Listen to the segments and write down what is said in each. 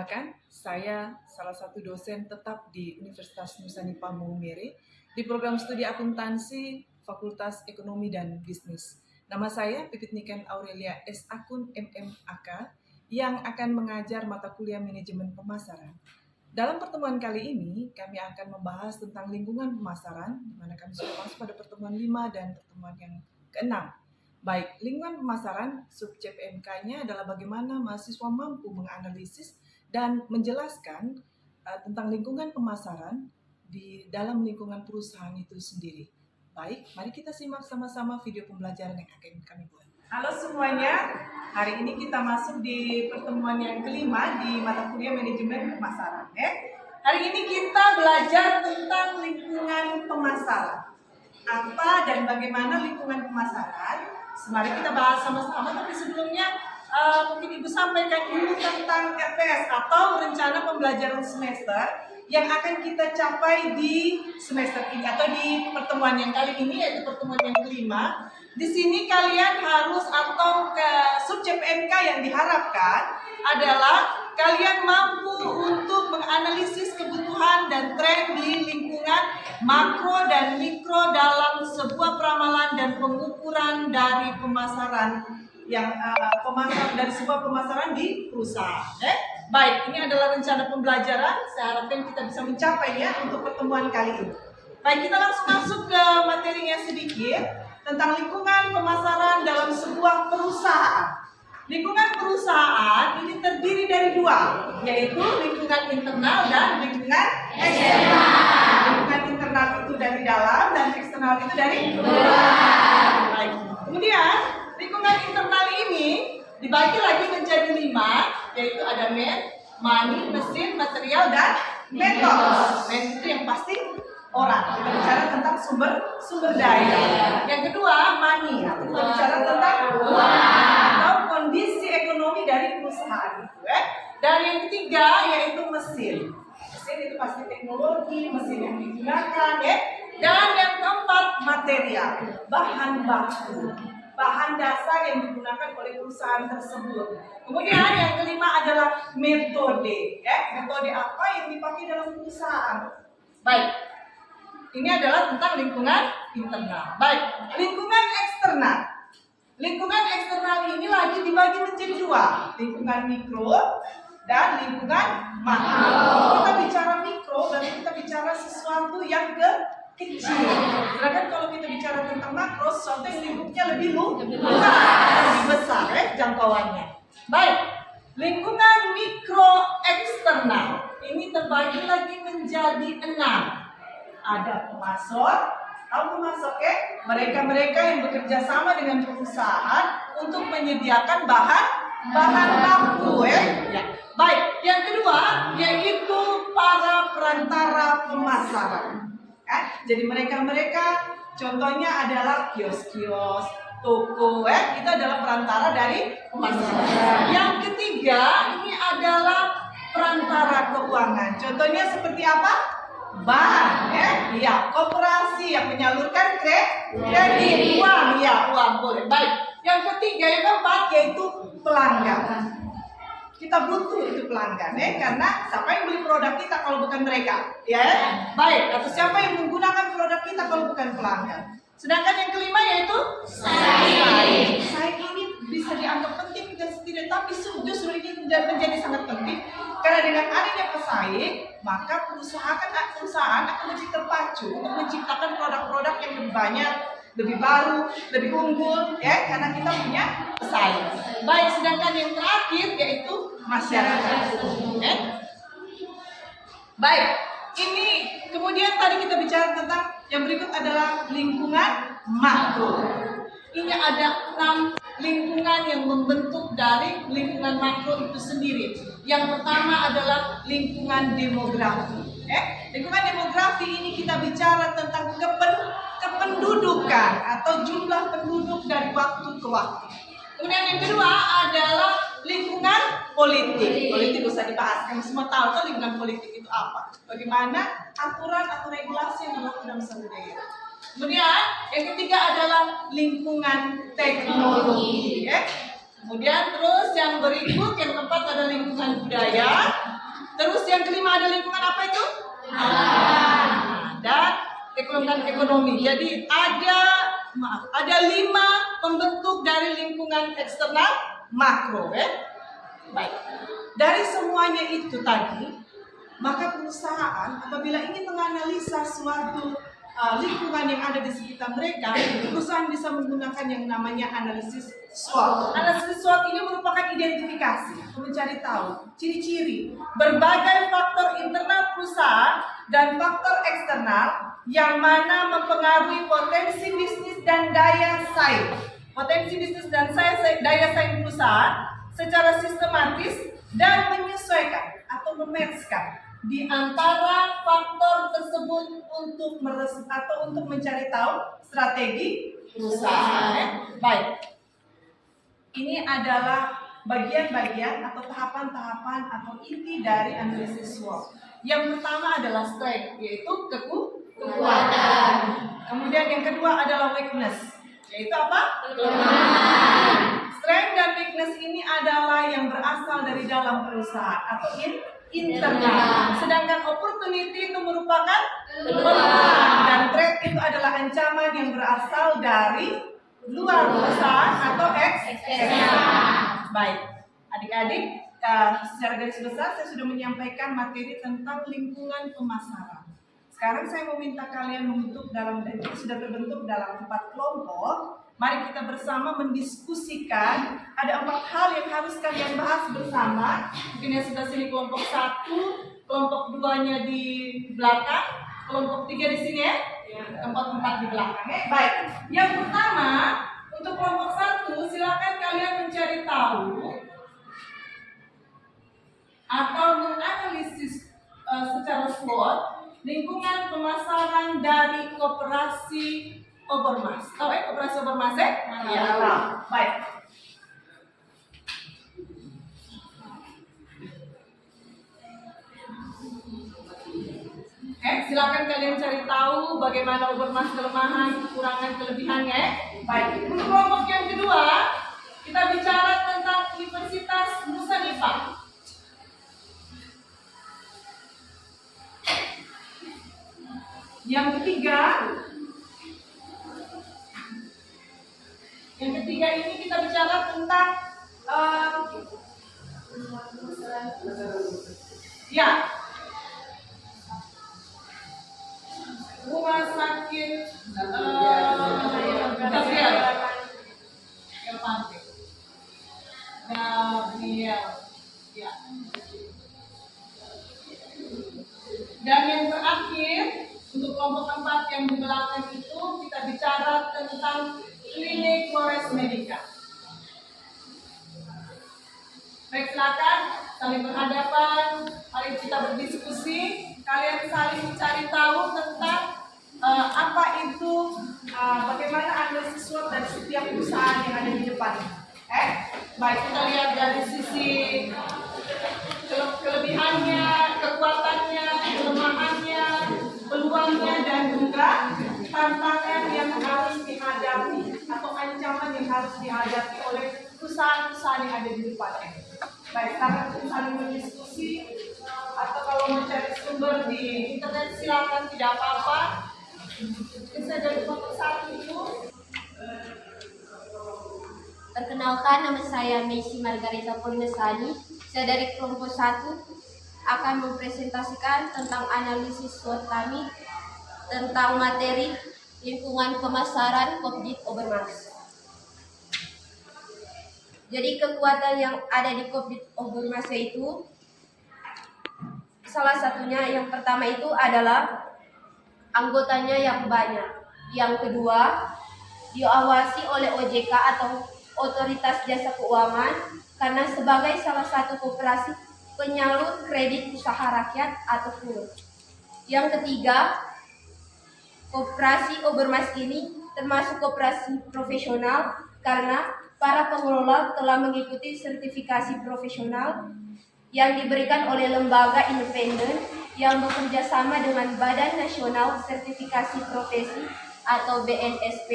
Perkenalkan, saya salah satu dosen tetap di Universitas Nusa Nipah Maumere di program studi akuntansi Fakultas Ekonomi dan Bisnis. Nama saya Pipit Niken Aurelia S. Akun MMAK yang akan mengajar mata kuliah manajemen pemasaran. Dalam pertemuan kali ini, kami akan membahas tentang lingkungan pemasaran, di mana kami sudah masuk pada pertemuan 5 dan pertemuan yang ke-6. Baik, lingkungan pemasaran, subjek PMK-nya adalah bagaimana mahasiswa mampu menganalisis dan menjelaskan tentang lingkungan pemasaran di dalam lingkungan perusahaan itu sendiri. Baik, mari kita simak sama-sama video pembelajaran yang akan kami buat. Halo semuanya, hari ini kita masuk di pertemuan yang kelima di mata kuliah manajemen pemasaran. Hari ini kita belajar tentang lingkungan pemasaran. Apa dan bagaimana lingkungan pemasaran? Mari kita bahas sama-sama, tapi sebelumnya mungkin Ibu sampaikan dulu tentang RPS atau rencana pembelajaran semester yang akan kita capai di semester ini atau di pertemuan yang kali ini, yaitu pertemuan yang kelima. Di sini kalian harus atau ke subjek PMK yang diharapkan adalah kalian mampu untuk menganalisis kebutuhan dan tren di lingkungan makro dan mikro dalam sebuah peramalan dan pengukuran dari pemasaran yang dari sebuah pemasaran di perusahaan. Baik, ini adalah rencana pembelajaran. Saya harapkan kita bisa mencapainya untuk pertemuan kali ini. Baik, kita langsung masuk ke materinya sedikit tentang lingkungan pemasaran dalam sebuah perusahaan. Lingkungan perusahaan ini terdiri dari dua, yaitu lingkungan internal dan lingkungan eksternal. Lingkungan internal itu dari dalam dan eksternal itu dari luar. Baik. Kemudian lingkungan internal ini dibagi lagi menjadi 5, yaitu ada money, mesin, material, dan metode. Man itu yang pasti orang. Kita bicara tentang sumber daya. Yang kedua, money. Kita bicara tentang uang atau kondisi ekonomi dari perusahaan itu. Dan yang ketiga yaitu mesin. Mesin itu pasti teknologi, mesin yang digunakan, Dan yang keempat, material, bahan baku, bahan dasar yang digunakan oleh perusahaan tersebut. Kemudian yang kelima adalah metode. Metode apa yang dipakai dalam perusahaan. Baik, ini adalah tentang lingkungan internal. Baik, lingkungan eksternal. Lingkungan eksternal ini lagi dibagi menjadi dua, lingkungan mikro dan lingkungan makro. Kita bicara mikro, berarti kita bicara sesuatu yang kecil. Sedangkan kalau kita bicara tentang makro, sesuatu yang lingkupnya lebih luas, lebih besar jangkauannya. Baik, lingkungan mikro eksternal ini terbagi lagi menjadi 6. Ada pemasok, tahu pemasok mereka yang bekerja sama dengan perusahaan untuk menyediakan bahan baku Baik, yang kedua yaitu para perantara pemasaran. Jadi mereka contohnya adalah kios-kios, toko, itu adalah perantara dari pemasaran. Yang ketiga ini adalah perantara keuangan. Contohnya seperti apa? Bank, koperasi yang menyalurkan kredit, uang boleh. Baik. Yang ketiga, yang keempat yaitu pelanggan. Kita butuh itu pelanggan, karena siapa yang beli produk kita kalau bukan mereka, Baik. Atau siapa yang menggunakan produk kita kalau bukan pelanggan. Sedangkan yang kelima yaitu saing. Saing ini bisa dianggap penting dan tidak, tapi justru ini menjadi sangat penting karena dengan adanya pesaing, maka perusahaan akan lebih terpacu untuk menciptakan produk-produk yang lebih banyak, lebih baru, lebih unggul, karena kita punya pesaing. Baik, sedangkan yang terakhir yaitu masyarakat. Baik, ini kemudian tadi kita bicara tentang yang berikut adalah lingkungan makro. Ini ada 6 lingkungan yang membentuk dari lingkungan makro itu sendiri. Yang pertama adalah lingkungan demografi. Lingkungan demografi ini kita bicara tentang kependudukan atau jumlah penduduk dari waktu ke waktu. Kemudian yang kedua adalah lingkungan politik. Politik usah dibahas, kami semua tahu kan lingkungan politik itu apa. Bagaimana aturan atau regulasi yang berlaku dalam suatu daerah. Kemudian yang ketiga adalah lingkungan teknologi. Kemudian terus yang berikut yang keempat adalah lingkungan budaya. Terus yang kelima ada lingkungan apa itu? Dan lingkungan ekonomi. Jadi ada 5 pembentuk dari lingkungan eksternal makro, Baik. Dari semuanya itu tadi, maka perusahaan apabila ingin menganalisa suatu lingkungan yang ada di sekitar mereka, perusahaan bisa menggunakan yang namanya analisis SWOT. Analisis SWOT ini merupakan identifikasi, mencari tahu ciri-ciri berbagai faktor internal perusahaan dan faktor eksternal yang mana mempengaruhi potensi bisnis dan daya saing. Potensi bisnis dan daya saing perusahaan secara sistematis dan menyesuaikan atau mematchkan di antara faktor tersebut untuk mencari tahu strategi perusahaan. Baik, ini adalah bagian-bagian atau tahapan-tahapan atau inti dari analisis SWOT. Yang pertama adalah strength, yaitu kekuatan. Kemudian yang kedua adalah weakness, yaitu apa? Kelemahan. Strength dan weakness ini adalah yang berasal dari dalam perusahaan atau internal. Sedangkan opportunity itu merupakan peluang dan threat itu adalah ancaman yang berasal dari luar perusahaan atau eksternal. Baik, adik-adik, secara garis besar saya sudah menyampaikan materi tentang lingkungan pemasaran. Sekarang saya meminta kalian sudah terbentuk dalam 4 kelompok. Mari kita bersama mendiskusikan. Ada 4 hal yang harus kalian bahas bersama. Mungkin yang sebelah sini kelompok 1, kelompok 2-nya di belakang, kelompok 3 di sini ya. Kelompok 4 di belakang ya. Baik. Yang pertama, untuk kelompok 1 silakan kalian mencari tahu atau menganalisis secara SWOT lingkungan pemasaran dari koperasi Obermas. Tahu koperasi Obermas ya? Baik. Silakan kalian cari tahu bagaimana Obermas kelemahan, kekurangan, kelebihannya. Baik. Untuk kelompok yang kedua, kita bicara tentang Universitas Nusa Nipah. Yang ketiga ini kita bicara tentang rumah sakit Gabriel. Ya. Dan yang terakhir untuk kelompok 4 yang di belakang itu kita bicara tentang klinik Flores Medica. Baik, silakan saling berhadapan, mari kita berdiskusi, kalian saling mencari tahu tentang apa itu bagaimana analisis SWOT dari setiap perusahaan yang ada di depan. Baik, kita lihat dari sisi kelebihannya, kekuatannya, kelemahannya, peluangnya, dan juga tantangan yang harus dihadapi atau ancaman yang harus dihadapi oleh perusahaan-perusahaan yang ada di depannya. Baik, sekarang kita saling berdiskusi atau kalau mencari sumber di internet silakan, tidak apa-apa. Bisa dari kelompok 1 itu. Perkenalkan, nama saya Messi Margarita Polinesani. Saya dari kelompok 1 akan mempresentasikan tentang analisis SWOT kami tentang materi lingkungan pemasaran Kopdit Obermas. Jadi kekuatan yang ada di Kopdit Obermas itu salah satunya yang pertama itu adalah anggotanya yang banyak. Yang kedua, diawasi oleh OJK atau Otoritas Jasa Keuangan karena sebagai salah satu koperasi penyalur kredit usaha rakyat atau KUR. Yang ketiga, koperasi Obermas ini termasuk koperasi profesional karena para pengelola telah mengikuti sertifikasi profesional yang diberikan oleh lembaga independen yang bekerja sama dengan Badan Nasional Sertifikasi Profesi atau BNSP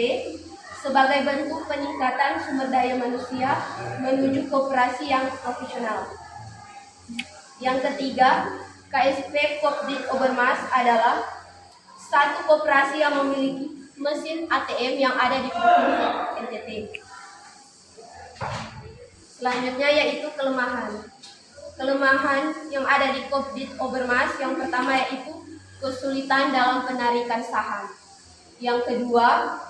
sebagai bentuk peningkatan sumber daya manusia menuju koperasi yang profesional. Yang ketiga, KSP Kopdit Obermas adalah satu koperasi yang memiliki mesin ATM yang ada di Provinsi NTT. Selanjutnya yaitu kelemahan. Kelemahan yang ada di Kopdit Obermas yang pertama yaitu kesulitan dalam penarikan saham. Yang kedua,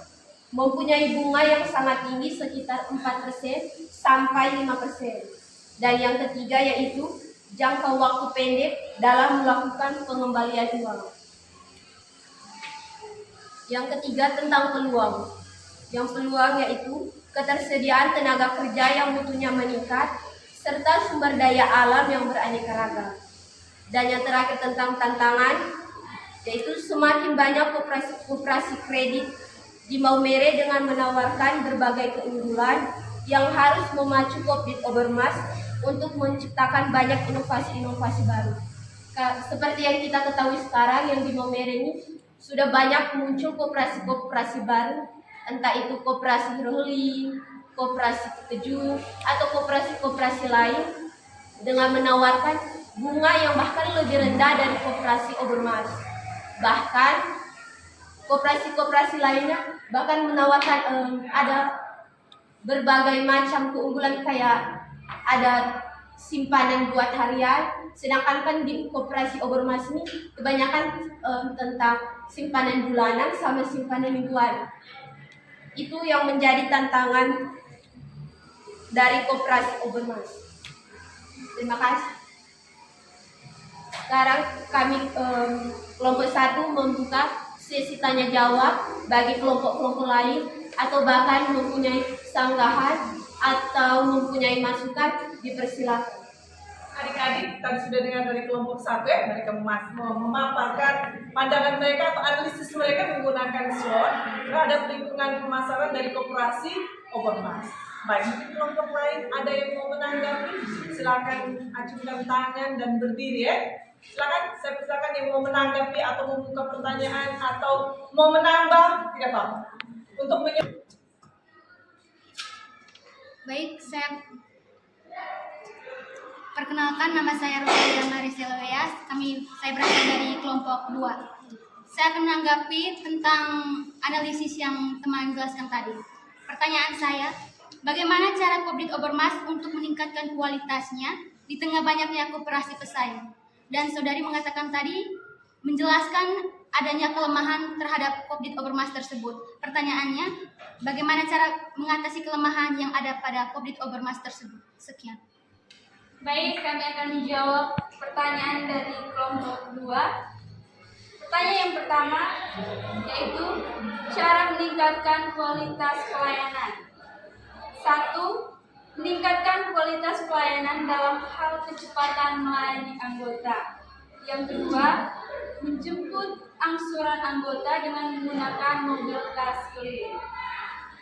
mempunyai bunga yang sangat tinggi sekitar 4% sampai 5%. Dan yang ketiga yaitu jangka waktu pendek dalam melakukan pengembalian uang. Yang ketiga tentang peluang. Yang peluang yaitu ketersediaan tenaga kerja yang mutunya meningkat serta sumber daya alam yang beraneka ragam. Dan yang terakhir tentang tantangan yaitu semakin banyak koperasi kredit di Maumere dengan menawarkan berbagai keunggulan yang harus memacu Kopdit Obermas untuk menciptakan banyak inovasi-inovasi baru. Seperti yang kita ketahui sekarang yang di Maumere ini sudah banyak muncul koperasi-koperasi baru, entah itu koperasi hidrolik, koperasi keju, atau koperasi-koperasi lain dengan menawarkan bunga yang bahkan lebih rendah dari koperasi Obermas. Bahkan koperasi-koperasi lainnya bahkan menawarkan ada berbagai macam keunggulan kayak ada simpanan buat harian, sedangkan kan di koperasi Obermas ini kebanyakan tentang simpanan bulanan sama simpanan mingguan. Itu yang menjadi tantangan dari koperasi Obermas. Terima kasih. Sekarang kami kelompok 1 membuka sesi tanya jawab bagi kelompok-kelompok lain atau bahkan mempunyai sanggahan atau mempunyai masukan, dipersilakan. Adik-adik tadi sudah dengar dari kelompok 1 ya, mereka memaparkan pandangan mereka atau analisis mereka menggunakan SWOT terhadap lingkungan pemasaran dari koperasi Obermas. Baik, mungkin kelompok lain ada yang mau menanggapi, silakan acungkan tangan dan berdiri ya. Silakan, saya persilakan yang mau menanggapi atau membuka pertanyaan atau mau menambah, tidak apa-apa. Untuk Baik, saya perkenalkan, nama saya Rosalia Mariselwea. Saya berasal dari kelompok 2. Saya akan menanggapi tentang analisis yang teman jelaskan tadi. Pertanyaan saya, bagaimana cara Kopdit Obermas untuk meningkatkan kualitasnya di tengah banyaknya koperasi pesaing? Dan saudari mengatakan tadi, menjelaskan adanya kelemahan terhadap Kopdit Obermas tersebut. Pertanyaannya, bagaimana cara mengatasi kelemahan yang ada pada Kopdit Obermas tersebut? Sekian. Baik, kami akan menjawab pertanyaan dari kelompok 2. Pertanyaan yang pertama yaitu cara meningkatkan kualitas pelayanan. 1. Meningkatkan kualitas pelayanan dalam hal kecepatan melayani anggota. Yang kedua, menjemput angsuran anggota dengan menggunakan mobil kas keliling.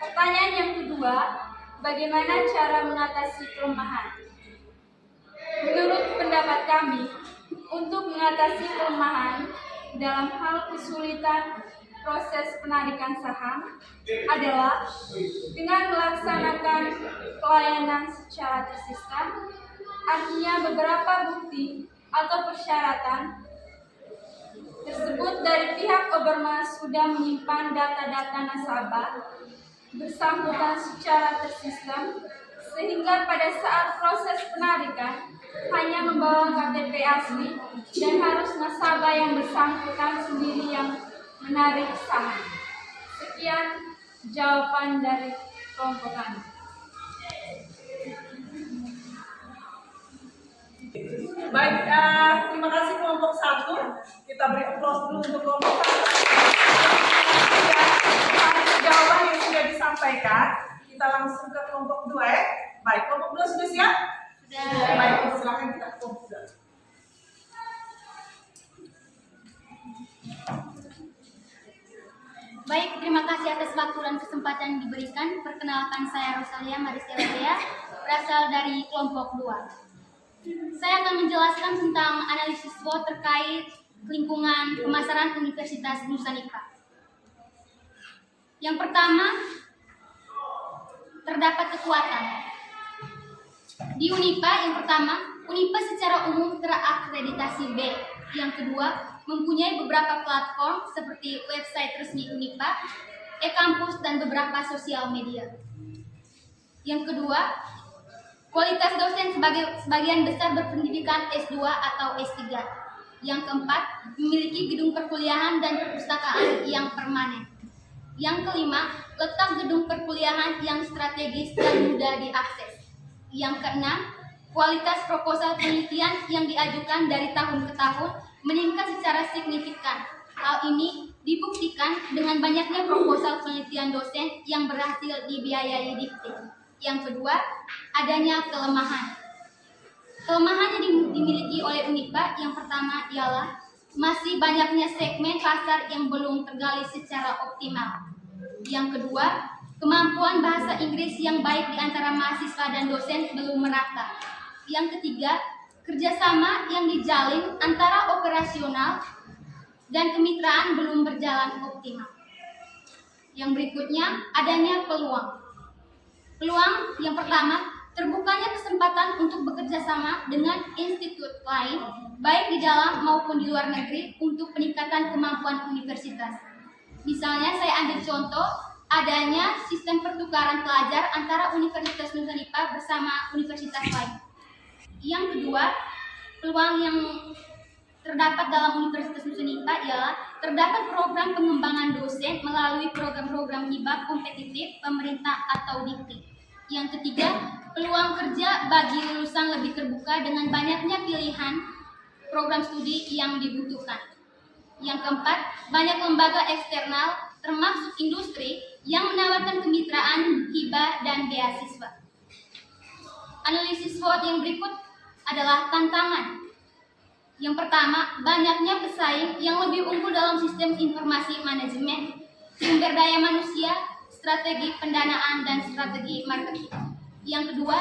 Pertanyaan yang kedua, bagaimana cara mengatasi kelemahan? Menurut pendapat kami, untuk mengatasi kelemahan dalam hal kesulitan proses penarikan saham adalah dengan melaksanakan pelayanan secara tersistem, artinya beberapa bukti atau persyaratan tersebut dari pihak Obermas sudah menyimpan data-data nasabah bersangkutan secara tersistem, sehingga pada saat proses penarikan hanya membawa KTP asli dan harus nasabah yang bersangkutan sendiri yang menarik saham. Sekian jawaban dari kelompok kami. baik, terima kasih kelompok 1. Kita beri aplaus dulu untuk kelompok 1. Jawaban yang sudah disampaikan, kita langsung ke kelompok 2 ya. Baik, kelompok 2 sudah siap? Sudah. Baik, silakan kita ke kelompok 2. Baik, terima kasih atas waktu dan kesempatan yang diberikan. Perkenalkan, saya Rosalia Mariselwea, berasal dari kelompok 2. Saya akan menjelaskan tentang analisis SWOT terkait lingkungan pemasaran Universitas Nusa-Nipah. Yang pertama, terdapat kekuatan. Di Unipa yang pertama, UnipA secara umum terakreditasi B. Yang kedua, mempunyai beberapa platform seperti website resmi UnipA, e-kampus, dan beberapa sosial media. Yang kedua, kualitas dosen sebagian besar berpendidikan S2 atau S3. Yang keempat, memiliki gedung perkuliahan dan perpustakaan yang permanen. Yang kelima, letak gedung perkuliahan yang strategis dan mudah diakses. Yang keenam, kualitas proposal penelitian yang diajukan dari tahun ke tahun meningkat secara signifikan. Hal ini dibuktikan dengan banyaknya proposal penelitian dosen yang berhasil dibiayai Dikti. Yang kedua, adanya kelemahan. Kelemahan yang dimiliki oleh UnipA yang pertama ialah masih banyaknya segmen pasar yang belum tergali secara optimal. Yang kedua, kemampuan bahasa Inggris yang baik di antara mahasiswa dan dosen belum merata. Yang ketiga, kerjasama yang dijalin antara operasional dan kemitraan belum berjalan optimal. Yang berikutnya, adanya peluang. Peluang yang pertama, terbukanya kesempatan untuk bekerja sama dengan institut lain, baik di dalam maupun di luar negeri, untuk peningkatan kemampuan universitas. Misalnya, saya ambil contoh, adanya sistem pertukaran pelajar antara Universitas Nusa bersama universitas lain. Yang kedua, peluang yang terdapat dalam Universitas Nusa ialah terdapat program pengembangan dosen melalui program-program hibah kompetitif pemerintah atau Dikti. Yang ketiga, peluang kerja bagi lulusan lebih terbuka dengan banyaknya pilihan program studi yang dibutuhkan. Yang keempat, banyak lembaga eksternal termasuk industri yang menawarkan kemitraan hibah dan beasiswa. Analisis SWOT yang berikut adalah tantangan. Yang pertama, banyaknya pesaing yang lebih unggul dalam sistem informasi manajemen, sumber daya manusia, strategi pendanaan, dan strategi marketing. Yang kedua,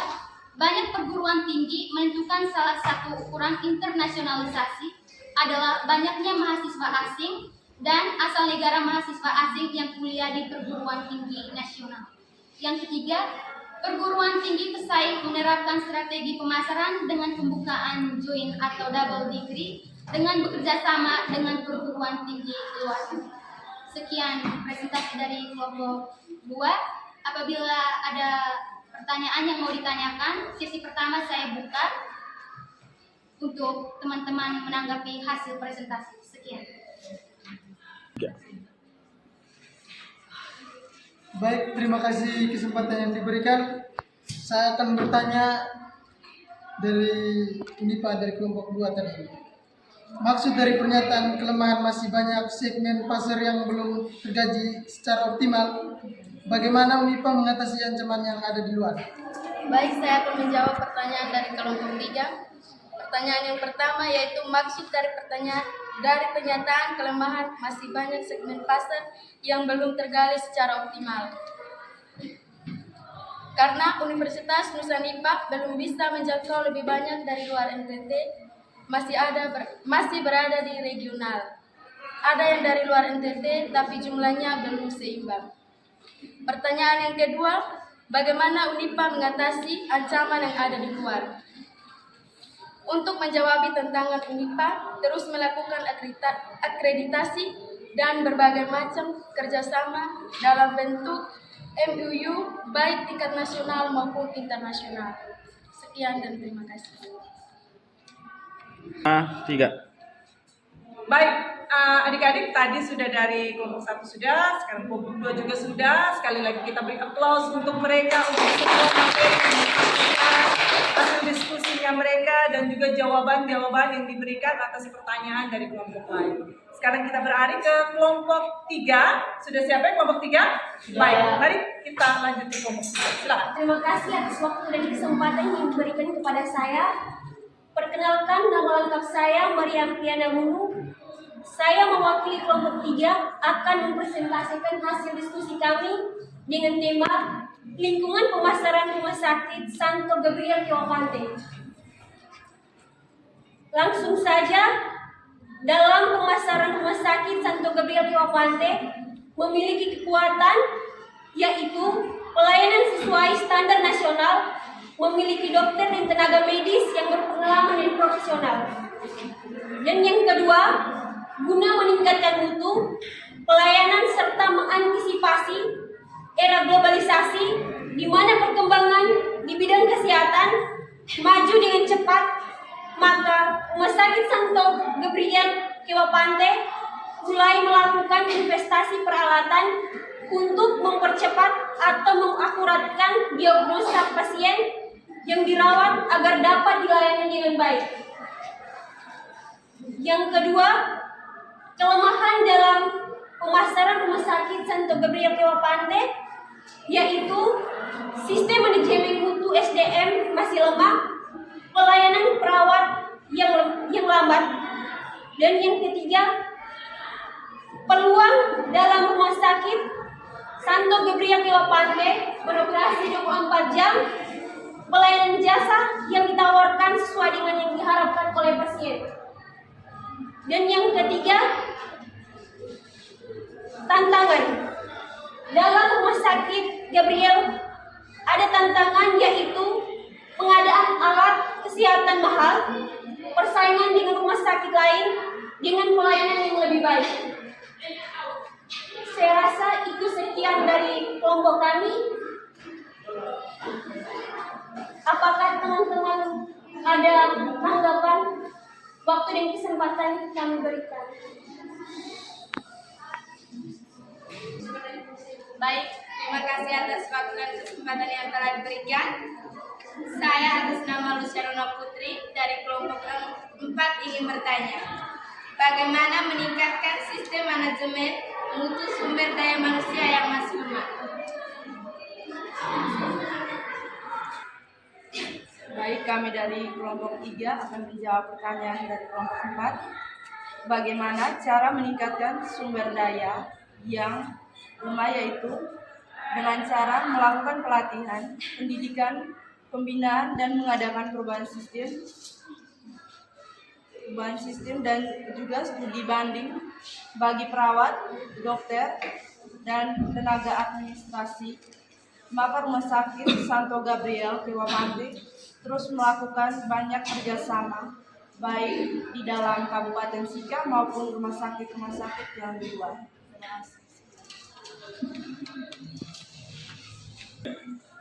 banyak perguruan tinggi menentukan salah satu ukuran internasionalisasi adalah banyaknya mahasiswa asing dan asal negara mahasiswa asing yang kuliah di perguruan tinggi nasional. Yang ketiga, perguruan tinggi pesaing menerapkan strategi pemasaran dengan pembukaan joint atau double degree dengan bekerja sama dengan perguruan tinggi luar negeri. Sekian presentasi dari kelompok 2. Apabila ada pertanyaan yang mau ditanyakan, sesi pertama saya buka untuk teman-teman menanggapi hasil presentasi. Sekian. Baik, terima kasih kesempatan yang diberikan. Saya akan bertanya dari UnipA dari kelompok 2 tadi. Maksud dari pernyataan kelemahan masih banyak segmen pasar yang belum tergaji secara optimal. Bagaimana UnipA mengatasi ancaman yang ada di luar? Baik, saya akan menjawab pertanyaan dari kelompok 3. Pertanyaan yang pertama yaitu maksud dari pernyataan kelemahan masih banyak segmen pasar yang belum tergali secara optimal. Karena Universitas Nusa belum bisa menjangkau lebih banyak dari luar NTT, masih berada di regional. Ada yang dari luar NTT tapi jumlahnya belum seimbang. Pertanyaan yang kedua, bagaimana UnipA mengatasi ancaman yang ada di luar? Untuk menjawab tantangan UnipA, terus melakukan akreditasi dan berbagai macam kerjasama dalam bentuk MOU baik tingkat nasional maupun internasional. Sekian dan terima kasih. 3. Baik, adik-adik tadi sudah dari kelompok 1 sudah, sekarang kelompok 2 juga sudah. Sekali lagi kita beri aplaus untuk mereka, untuk semua materi yang disampaikan, hasil diskusinya mereka, dan juga jawaban-jawaban yang diberikan atas pertanyaan dari kelompok lain. Sekarang kita beralih ke kelompok 3. Sudah siapa ya kelompok 3? Baik, mari kita lanjut ke kelompok 3. Silakan. Terima kasih atas waktu dan kesempatan yang diberikan kepada saya. Perkenalkan, nama lengkap saya Maria Piana Mungu. Saya mewakili kelompok 3 akan mempresentasikan hasil diskusi kami dengan tema lingkungan pemasaran rumah sakit Santo Gabriel Kiwapante. Langsung saja, dalam pemasaran rumah sakit Santo Gabriel Kiwapante memiliki kekuatan yaitu pelayanan sesuai standar nasional memiliki dokter dan tenaga medis yang berpengalaman dan profesional. Dan yang kedua, guna meningkatkan mutu, pelayanan serta mengantisipasi era globalisasi di mana perkembangan di bidang kesehatan maju dengan cepat, maka Rumah Sakit Santo Gabriel Kewapante mulai melakukan investasi peralatan untuk mempercepat atau mengakuratkan diagnosa pasien yang dirawat agar dapat dilayani dengan baik. Yang kedua, kelemahan dalam pemasaran Rumah Sakit Santo Gabriel Kewapante yaitu sistem manajemen mutu SDM masih lemah, pelayanan perawat yang lambat, dan yang ketiga, peluang dalam Rumah Sakit Santo Gabriel Kewapante beroperasi 24 jam, pelayanan jasa yang ditawarkan sesuai dengan yang diharapkan oleh pasien. Dan yang ketiga, tantangan dalam Rumah Sakit Gabriel ada tantangan yaitu pengadaan alat kesehatan mahal, persaingan dengan rumah sakit lain dengan pelayanan yang lebih baik. Saya rasa itu sekian dari kelompok kami. Apakah teman-teman ada tanggapan? Waktu dan kesempatan kami berikan. Baik, terima kasih atas waktu dan kesempatan yang telah diberikan. Saya atas nama Luciana Putri dari kelompok 4 ingin bertanya, bagaimana meningkatkan sistem manajemen mutu sumber daya manusia yang masih lemah? Baik, kami dari kelompok 3 akan menjawab pertanyaan dari kelompok 4. Bagaimana cara meningkatkan sumber daya yang lemah, yaitu dengan cara melakukan pelatihan, pendidikan, pembinaan, dan mengadakan perubahan sistem dan juga studi banding bagi perawat, dokter, dan tenaga administrasi. Maka Rumah Sakit Santo Gabriel Kewapante terus melakukan banyak kerjasama baik di dalam Kabupaten Sika maupun rumah sakit yang di luar. Terima kasih.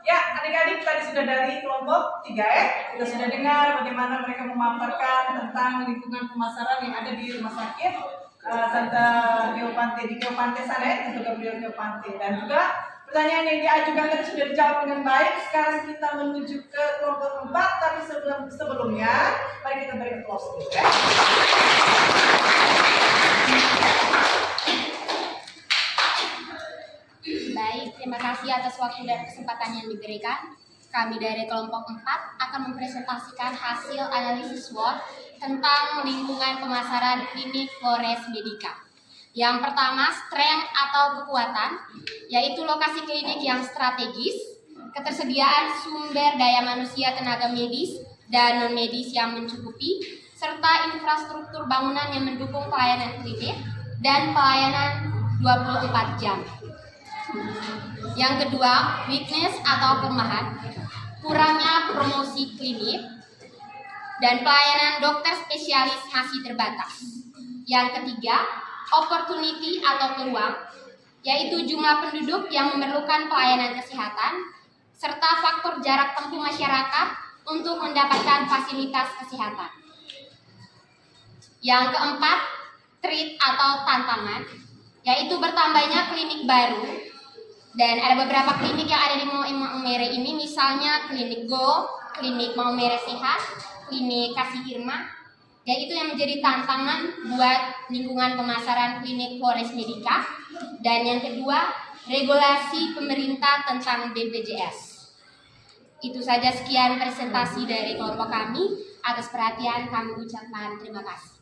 Ya, adik-adik tadi sudah dari kelompok 3 ya. Kita sudah dengar bagaimana mereka memaparkan tentang lingkungan pemasaran yang ada di rumah sakit Santa Geopante di Geopante sana ya, Santo Gabriel Geopante. Dan juga pertanyaan yang diajukan tadi sudah dijawab dengan baik. Sekarang kita menuju ke kelompok 4, tapi sebelumnya mari kita beri applause dulu ya. Baik, terima kasih atas waktu dan kesempatan yang diberikan. Kami dari kelompok 4 akan mempresentasikan hasil analisis SWOT tentang lingkungan pemasaran klinik Flores Medica. Yang pertama, strength atau kekuatan, yaitu lokasi klinik yang strategis, ketersediaan sumber daya manusia tenaga medis dan non-medis yang mencukupi, serta infrastruktur bangunan yang mendukung pelayanan klinik dan pelayanan 24 jam. Yang kedua, weakness atau kelemahan, kurangnya promosi klinik dan pelayanan dokter spesialis masih terbatas. Yang ketiga, opportunity atau peluang, yaitu jumlah penduduk yang memerlukan pelayanan kesehatan, serta faktor jarak tempuh masyarakat untuk mendapatkan fasilitas kesehatan. Yang keempat, threat atau tantangan, yaitu bertambahnya klinik baru. Dan ada beberapa klinik yang ada di Maumere ini, misalnya klinik Go, klinik Maumere Sehat, klinik Kasih Irma. Dan itu yang menjadi tantangan buat lingkungan pemasaran klinik Flores Medica. Dan yang kedua, regulasi pemerintah tentang BPJS. Itu saja, sekian presentasi dari kelompok kami. Atas perhatian kami ucapkan terima kasih.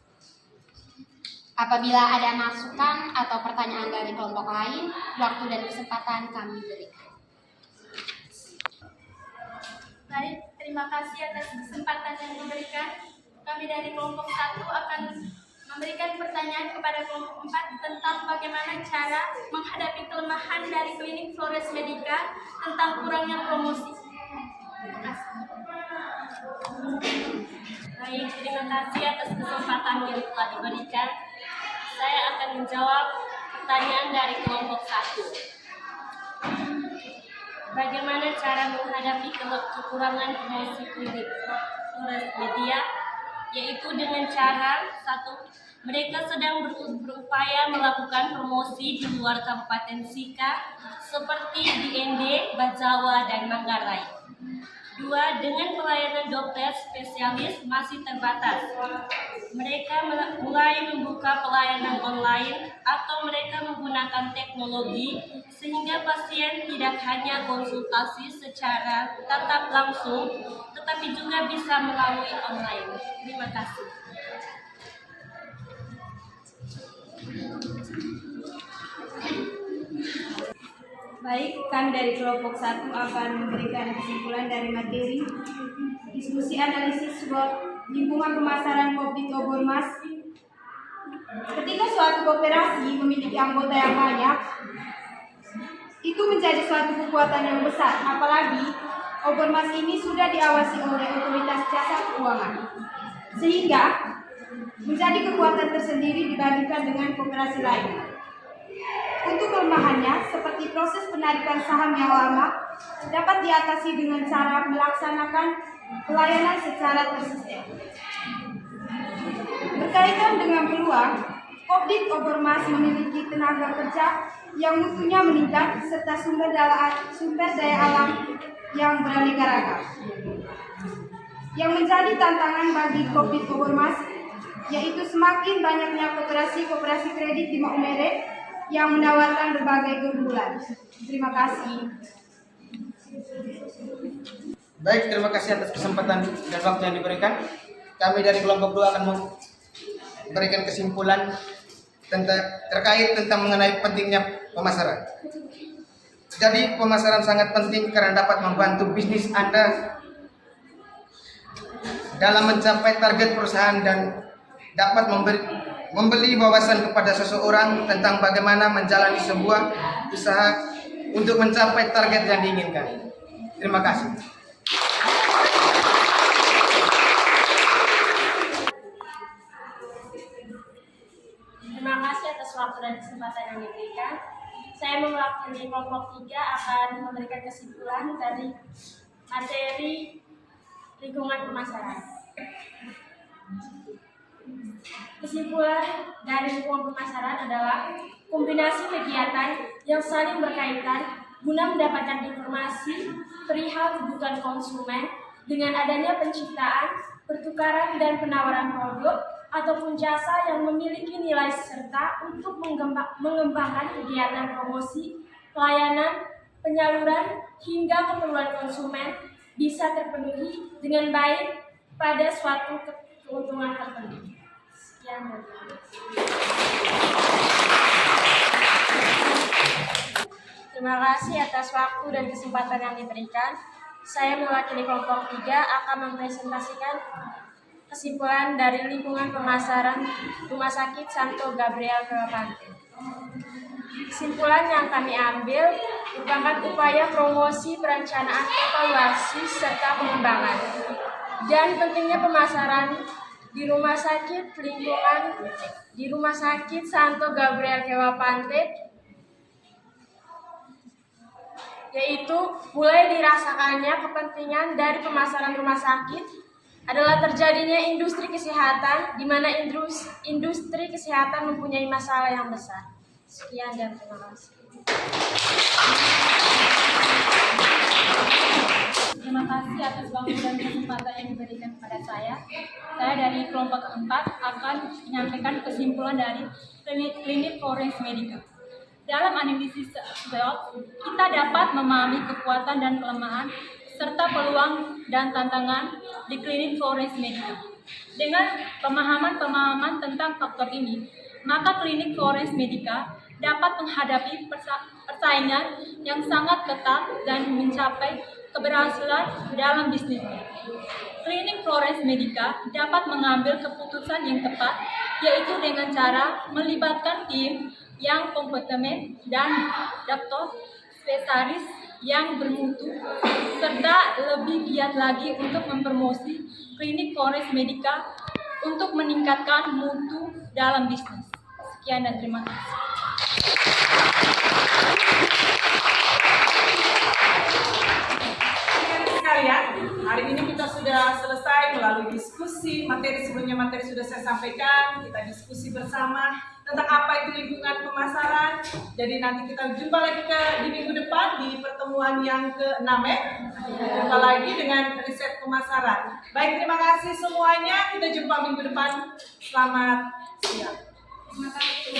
Apabila ada masukan atau pertanyaan dari kelompok lain, waktu dan kesempatan kami berikan. Baik, terima kasih atas kesempatan yang diberikan. Kami dari kelompok 1 akan memberikan pertanyaan kepada kelompok 4 tentang bagaimana cara menghadapi kelemahan dari klinik Flores Medica tentang kurangnya promosi. Terima kasih. Baik, terima kasih atas kesempatan yang telah diberikan. Saya akan menjawab pertanyaan dari kelompok 1. Bagaimana cara menghadapi kekurangan promosi klinik fluorescence media? Yaitu dengan cara 1. Mereka sedang berupaya melakukan promosi di luar Kabupaten Sika seperti di ND, Bajawa, dan Manggarai. 2. Dengan pelayanan dokter spesialis masih terbatas. Mereka mulai membuka pelayanan online atau mereka menggunakan teknologi sehingga pasien tidak hanya konsultasi secara tatap langsung, tetapi juga bisa melalui online. Terima kasih. Baik, kami dari kelompok 1 akan memberikan kesimpulan dari materi diskusi analisis SWOT lingkungan pemasaran kopi Obormas. Ketika suatu koperasi memiliki anggota yang banyak, itu menjadi suatu kekuatan yang besar, apalagi Obormas ini sudah diawasi oleh otoritas jasa keuangan, sehingga menjadi kekuatan tersendiri dibandingkan dengan koperasi lain. Untuk kelemahannya, seperti proses penarikan saham yang lama, dapat diatasi dengan cara melaksanakan pelayanan secara tersistem. Berkaitan dengan peluang, Kopdit Obormas memiliki tenaga kerja yang mutunya meningkat serta sumber daya alam yang beraneka ragam. Yang menjadi tantangan bagi Kopdit Obormas yaitu semakin banyaknya koperasi-koperasi kredit di Maumere yang menawarkan berbagai keunggulan. Terima kasih. Baik, terima kasih atas kesempatan dan waktu yang diberikan. Kami dari kelompok 2 akan memberikan kesimpulan terkait tentang mengenai pentingnya pemasaran. Jadi pemasaran sangat penting karena dapat membantu bisnis Anda dalam mencapai target perusahaan dan dapat memberi wawasan kepada seseorang tentang bagaimana menjalani sebuah usaha untuk mencapai target yang diinginkan. Terima kasih. Terima kasih atas waktu dan kesempatan yang diberikan. Saya mewakili kelompok 3 akan memberikan kesimpulan dari materi lingkungan pemasaran. Kesimpulan dari lingkungan pemasaran adalah kombinasi kegiatan yang saling berkaitan guna mendapatkan informasi perihal kebutuhan konsumen dengan adanya penciptaan, pertukaran dan penawaran produk ataupun jasa yang memiliki nilai serta untuk mengembangkan kegiatan promosi, pelayanan, penyaluran hingga keperluan konsumen bisa terpenuhi dengan baik pada suatu keuntungan tertentu. Terima kasih atas waktu dan kesempatan yang diberikan. Saya mewakili kelompok 3 akan mempresentasikan kesimpulan dari lingkungan pemasaran Rumah Sakit Santo Gabriel Kewapante. Kesimpulan yang kami ambil merupakan upaya promosi, perencanaan, evaluasi, serta pengembangan. Dan pentingnya pemasaran di Rumah Sakit Santo Gabriel Kewapante, yaitu mulai dirasakannya kepentingan dari pemasaran rumah sakit adalah terjadinya industri kesehatan, di mana industri kesehatan mempunyai masalah yang besar. Sekian dan terima kasih. Terima kasih atas waktu dan kesempatan yang diberikan kepada saya. Saya dari kelompok 4 akan menyampaikan kesimpulan dari klinik Forens Medica. Dalam analisis SWOT, kita dapat memahami kekuatan dan kelemahan serta peluang dan tantangan di klinik Forens Medica. Dengan pemahaman tentang faktor ini, maka klinik Forens Medica dapat menghadapi persaingan yang sangat ketat dan mencapai keberhasilan dalam bisnisnya. Klinik Forens Medica dapat mengambil keputusan yang tepat, yaitu dengan cara melibatkan tim yang kompeten dan dokter spesialis yang bermutu, serta lebih giat lagi untuk mempromosi klinik Forest Medica untuk meningkatkan mutu dalam bisnis. Sekian dan terima kasih. Sekalian, hari ini kita sudah selesai melalui diskusi materi sudah saya sampaikan, kita diskusi bersama tentang apa itu lingkungan pemasaran. Jadi nanti kita jumpa lagi di minggu depan di pertemuan yang ke-6 ya. Jumpa lagi dengan riset pemasaran. Baik, terima kasih semuanya. Kita jumpa minggu depan. Selamat siang. Terima kasih.